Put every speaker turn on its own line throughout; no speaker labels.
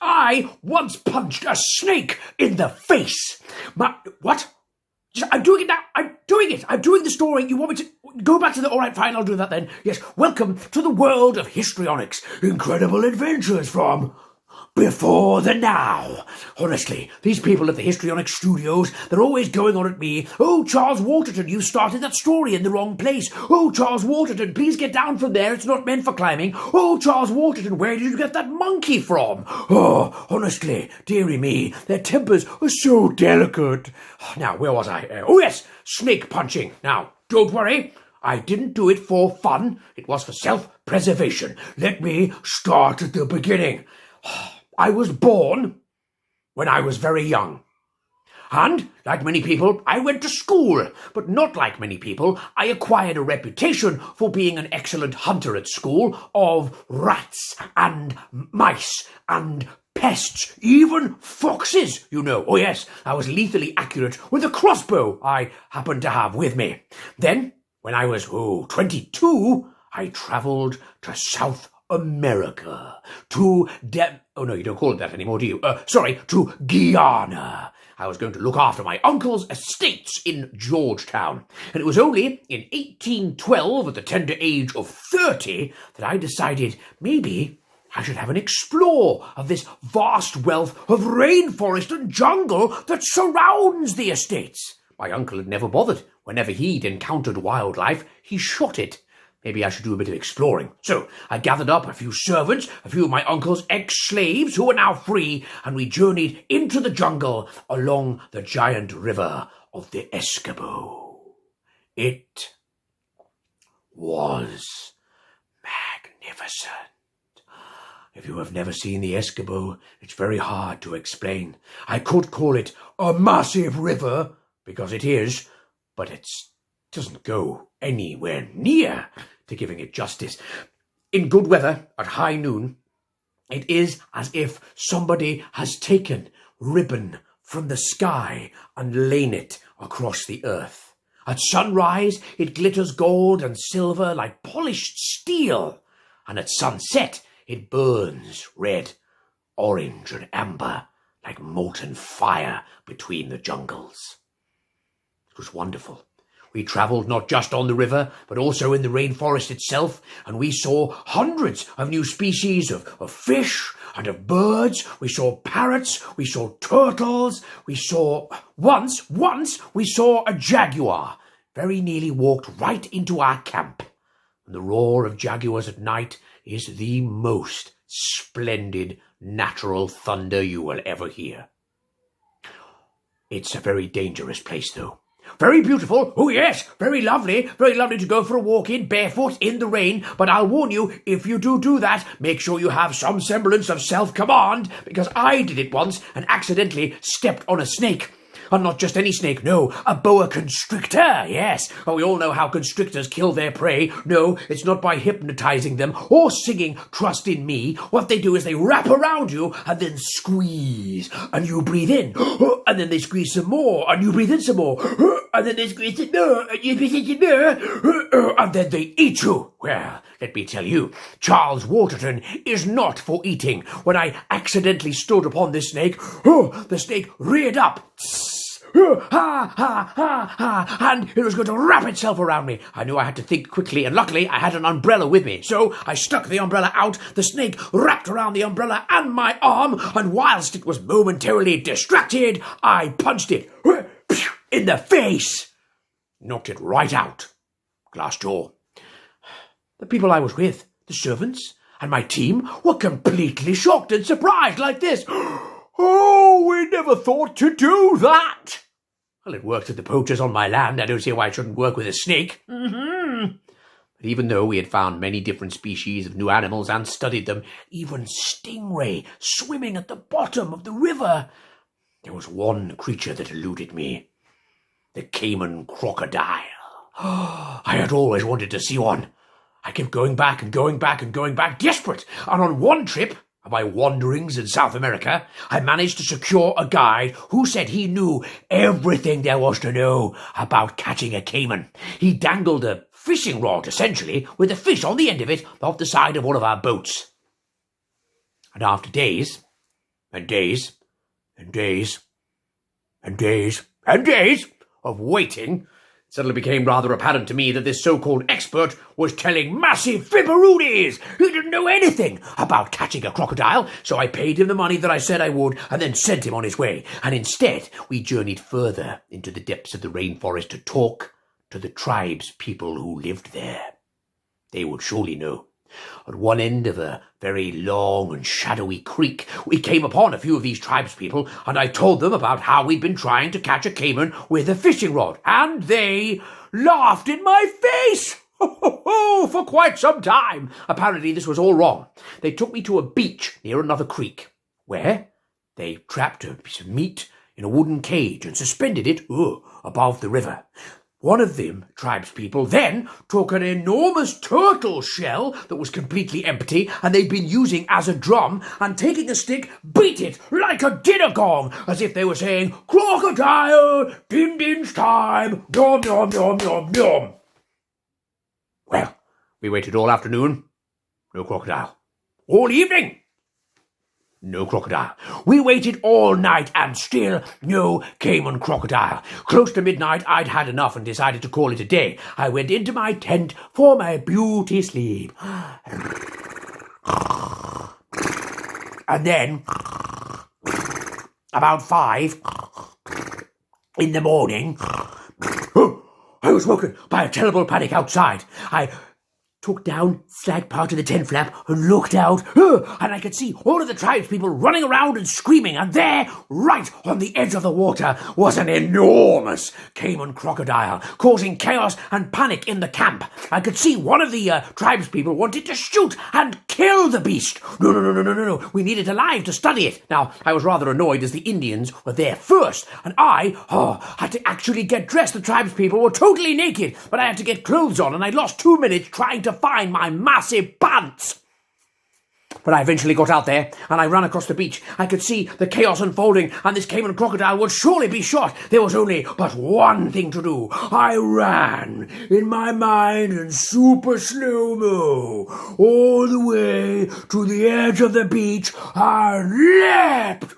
I once punched a snake in the face. What? I'm doing it now. I'm doing it. I'm doing the story. You want me to go back to the... All right, fine, I'll do that then. Yes, welcome to the world of histrionics. Incredible adventures from... before the now. Honestly, these people at the Histrionics Studios, they're always going on at me. Oh, Charles Waterton, you started that story in the wrong place. Oh, Charles Waterton, please get down from there. It's not meant for climbing. Oh, Charles Waterton, where did you get that monkey from? Oh, honestly, dearie me, their tempers are so delicate. Now, where was I? Oh, yes, snake punching. Now, don't worry. I didn't do it for fun. It was for self-preservation. Let me start at the beginning. I was born when I was very young. And, like many people, I went to school. But not like many people, I acquired a reputation for being an excellent hunter at school of rats and mice and pests, even foxes, you know. Oh yes, I was lethally accurate with a crossbow I happened to have with me. Then, when I was, 22, I travelled to South America, to oh no, you don't call it that anymore, do you? To Guyana. I was going to look after my uncle's estates in Georgetown, and it was only in 1812, at the tender age of 30, that I decided maybe I should have an explore of this vast wealth of rainforest and jungle that surrounds the estates. My uncle had never bothered. Whenever he'd encountered wildlife, he shot it. Maybe I should do a bit of exploring. So I gathered up a few servants, a few of my uncle's ex-slaves who were now free, and we journeyed into the jungle along the giant river of the Eskimo. It was magnificent. If you have never seen the Eskimo, it's very hard to explain. I could call it a massive river, because it is, but it doesn't go anywhere near to giving it justice. In good weather, at high noon, it is as if somebody has taken ribbon from the sky and laid it across the earth. At sunrise, it glitters gold and silver like polished steel, and at sunset, it burns red, orange, and amber like molten fire between the jungles. It was wonderful. We travelled not just on the river, but also in the rainforest itself, and we saw hundreds of new species of fish and of birds. We saw parrots, we saw turtles, we saw... Once we saw a jaguar very nearly walked right into our camp. And the roar of jaguars at night is the most splendid natural thunder you will ever hear. It's a very dangerous place, though. Very beautiful, oh yes, very lovely to go for a walk in, barefoot, in the rain, but I'll warn you, if you do that, make sure you have some semblance of self-command, because I did it once and accidentally stepped on a snake. And not just any snake, no, a boa constrictor, yes. Well, we all know how constrictors kill their prey. No, it's not by hypnotizing them or singing Trust in Me. What they do is they wrap around you and then squeeze. And you breathe in. And then they squeeze some more. And you breathe in some more. And then they squeeze some more. And you breathe in some more. And then they eat you. Well, let me tell you, Charles Waterton is not for eating. When I accidentally stood upon this snake, the snake reared up. And it was going to wrap itself around me. I knew I had to think quickly, and luckily I had an umbrella with me. So I stuck the umbrella out, the snake wrapped around the umbrella and my arm, and whilst it was momentarily distracted, I punched it in the face. Knocked it right out. Glass door. The people I was with, the servants and my team, were completely shocked and surprised like this. Oh, we never thought to do that. Well, it worked with the poachers on my land. I don't see why it shouldn't work with a snake. But even though we had found many different species of new animals and studied them, even stingray swimming at the bottom of the river, there was one creature that eluded me. The Cayman crocodile. I had always wanted to see one. I kept going back and going back and going back, desperate. And on one trip of my wanderings in South America, I managed to secure a guide who said he knew everything there was to know about catching a caiman. He dangled a fishing rod, essentially, with a fish on the end of it off the side of one of our boats. And after days, and days and days and days and days of waiting, it suddenly became rather apparent to me that this so-called expert was telling massive fibberoonies. He didn't know anything about catching a crocodile, so I paid him the money that I said I would and then sent him on his way. And instead, we journeyed further into the depths of the rainforest to talk to the tribes people who lived there. They would surely know. At one end of a very long and shadowy creek, we came upon a few of these tribespeople, and I told them about how we'd been trying to catch a caiman with a fishing rod, and they laughed in my face for quite some time. Apparently this was all wrong. They took me to a beach near another creek, where they trapped a piece of meat in a wooden cage and suspended it above the river. One of them tribespeople then took an enormous turtle shell that was completely empty and they'd been using as a drum, and taking a stick beat it like a dinner gong as if they were saying, "Crocodile, din din's time, nom nom nom nom nom." Well, we waited all afternoon. No crocodile. All evening. No crocodile. We waited all night and still no caiman crocodile. Close to midnight, I'd had enough and decided to call it a day. I went into my tent for my beauty sleep. And then, about 5 in the morning, I was woken by a terrible panic outside. I took down slack part of the tent flap and looked out, and I could see all of the tribespeople running around and screaming, and there, right on the edge of the water, was an enormous caiman crocodile, causing chaos and panic in the camp. I could see one of the tribespeople wanted to shoot and kill the beast. No, we need it alive to study it. Now, I was rather annoyed as the Indians were there first, and I had to actually get dressed. The tribespeople were totally naked, but I had to get clothes on, and I lost 2 minutes trying to find my massive pants. But I eventually got out there, and I ran across the beach. I could see the chaos unfolding, and this caiman crocodile would surely be shot. There was only but one thing to do. I ran, in my mind, in super slow-mo, all the way to the edge of the beach, and leapt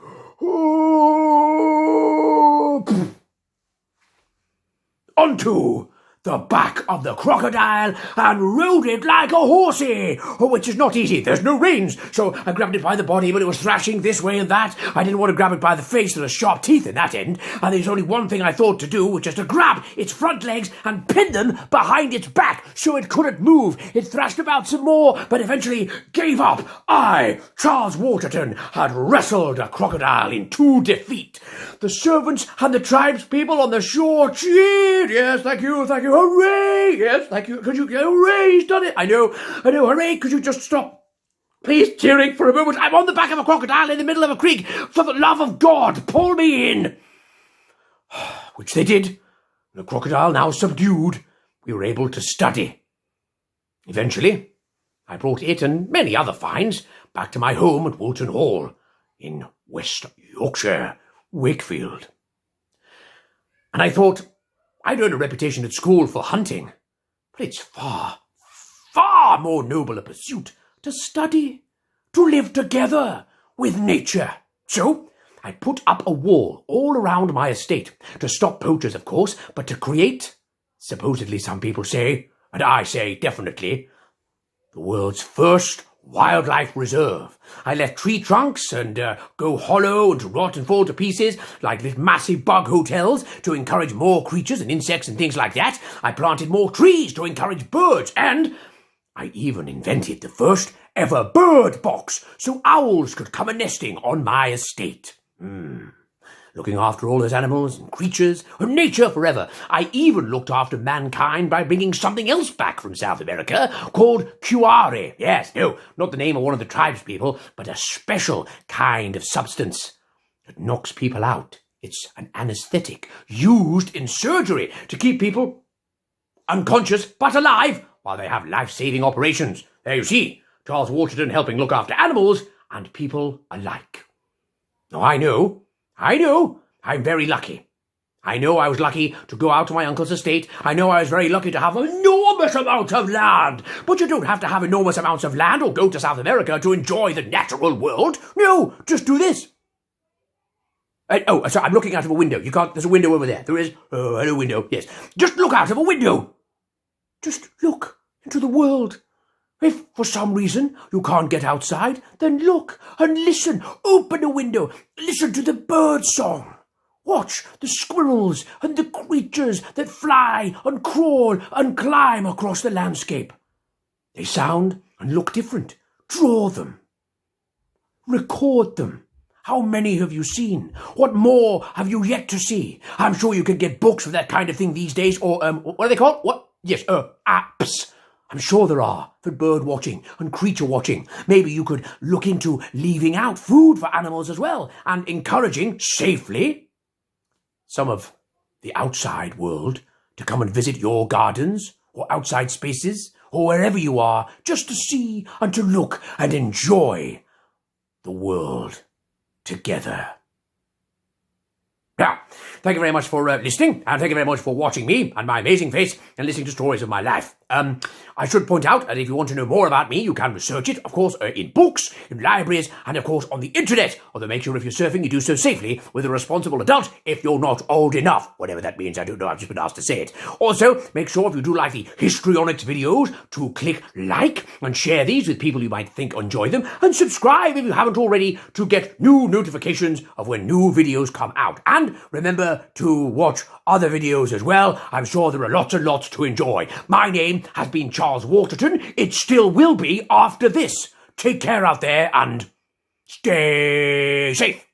onto the back of the crocodile and rode it like a horsey, which is not easy. There's no reins, so I grabbed it by the body, but it was thrashing this way and that. I didn't want to grab it by the face. There are sharp teeth in that end, and there's only one thing I thought to do, which is to grab its front legs and pin them behind its back so it couldn't move. It thrashed about some more, but eventually gave up. I, Charles Waterton, had wrestled a crocodile into defeat. The servants and the tribespeople on the shore cheered. Yes, thank you, hooray! Yes, thank you, could you, hooray, he's done it. I know, hooray, could you just stop, please, cheering for a moment? I'm on the back of a crocodile in the middle of a creek. For the love of God, pull me in. Which they did. The crocodile now subdued, we were able to study. Eventually, I brought it and many other finds back to my home at Woolton Hall in West Yorkshire, Wakefield. And I thought, I'd earned a reputation at school for hunting, but it's far, far more noble a pursuit to study, to live together with nature. So I put up a wall all around my estate, to stop poachers, of course, but to create, supposedly some people say, and I say definitely, the world's first wildlife reserve. I left tree trunks and go hollow and to rot and fall to pieces like little massive bug hotels to encourage more creatures and insects and things like that. I planted more trees to encourage birds, and I even invented the first ever bird box so owls could come a-nesting on my estate. Looking after all those animals and creatures and nature forever. I even looked after mankind by bringing something else back from South America called curare. Yes, no, not the name of one of the tribespeople, but a special kind of substance that knocks people out. It's an anesthetic used in surgery to keep people unconscious but alive while they have life-saving operations. There you see, Charles Waterton helping look after animals and people alike. Now I know, I'm very lucky. I know I was lucky to go out to my uncle's estate. I know I was very lucky to have enormous amounts of land. But you don't have to have enormous amounts of land or go to South America to enjoy the natural world. No, just do this. So I'm looking out of a window. You can't. There's a window over there. There is. Oh, a window. Yes. Just look out of a window. Just look into the world. If for some reason you can't get outside, then look and listen. Open a window. Listen to the bird song. Watch the squirrels and the creatures that fly and crawl and climb across the landscape. They sound and look different. Draw them. Record them. How many have you seen? What more have you yet to see? I'm sure you can get books for that kind of thing these days, or, what are they called? What? Yes, apps. I'm sure there are for bird watching and creature watching. Maybe you could look into leaving out food for animals as well, and encouraging, safely, some of the outside world to come and visit your gardens, or outside spaces, or wherever you are, just to see and to look and enjoy the world together. Now, thank you very much for listening, and thank you very much for watching me and my amazing face and listening to stories of my life. I should point out that if you want to know more about me, you can research it, of course, in books, in libraries, and of course on the internet. Although make sure if you're surfing, you do so safely with a responsible adult if you're not old enough. Whatever that means, I don't know, I've just been asked to say it. Also, make sure if you do like the histrionics videos to click like and share these with people you might think enjoy them, and subscribe if you haven't already to get new notifications of when new videos come out. And remember to watch other videos as well. I'm sure there are lots and lots to enjoy. My name has been Charles Waterton. It still will be after this. Take care out there and stay safe.